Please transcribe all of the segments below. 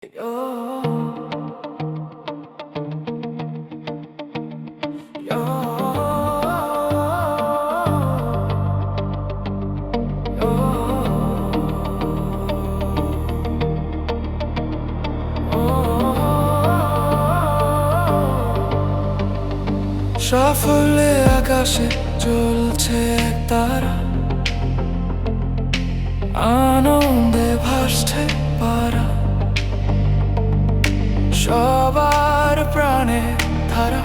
সাফল্যে আকাশে জ্বলছে এক তারা, আনন্দে ভাসছে পারা, সবার প্রাণে ধারা।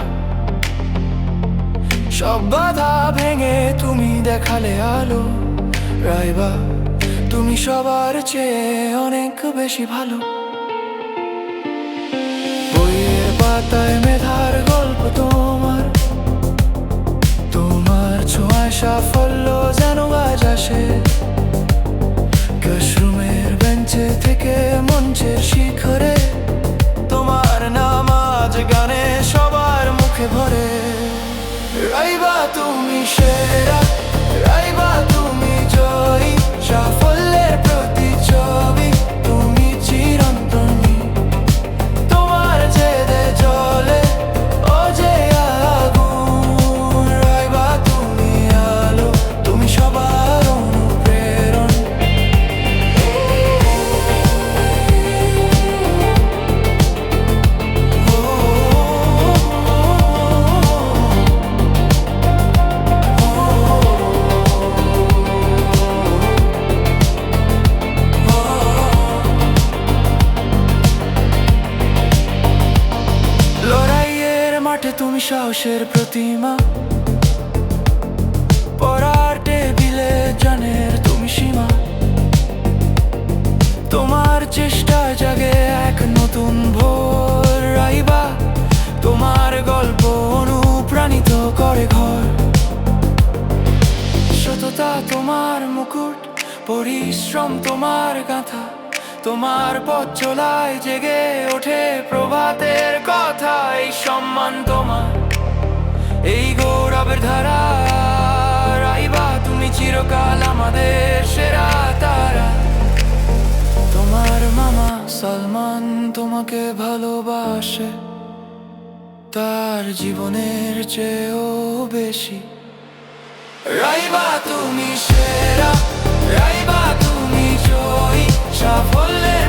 সব বাধা ভেঙে তুমি দেখালে আলো, রাইবা তুমি সবার চেয়ে অনেক বেশি ভালো। বইয়ের পাতায় মেধার গল্প তোমার, তোমার ছোঁয়ায় সাফল্য যেন আজ আসে। ক্লাসরুমের বেঞ্চে থেকে মঞ্চের শিখরে, তোমার নাম আজ গানে সবার মুখে ভরে। রাইবা তুমি সেরা, রাইবা তুমি জয়ী, সাফল্যের প্রতিচ্ছবি তুমি চিরন্তনী। তোমার জেদে জ্বলে ও যে আগুন, রাইবা তুমি আলো, তুমি সবার অনুপ্রেরণ। লড়াইয়ের মাঠে তুমি সাহসের প্রতিমা, পড়ার টেবিলে জানের তুমি সীমা। তোমার চেষ্টায় জাগে এক নতুন ভোর, রাইবা তোমার গল্প অনুপ্রাণিত করে ঘর। সততা তোমার মুকুট, পরিশ্রম তোমার গাঁথা, তোমার পথ চলায় জেগে ওঠে প্রভাতের কথা। এই সম্মান তোমার, এই গৌরবের ধারা, রাইবা তুমি চিরকাল আমাদের সেরা তারা। তোমার মামা সালমান তোমাকে ভালোবাসে, তার জীবনের চেয়েও বেশি। রাইবা তুমি সেরা, রাইবা তুমি জয়ী, সাফল্যের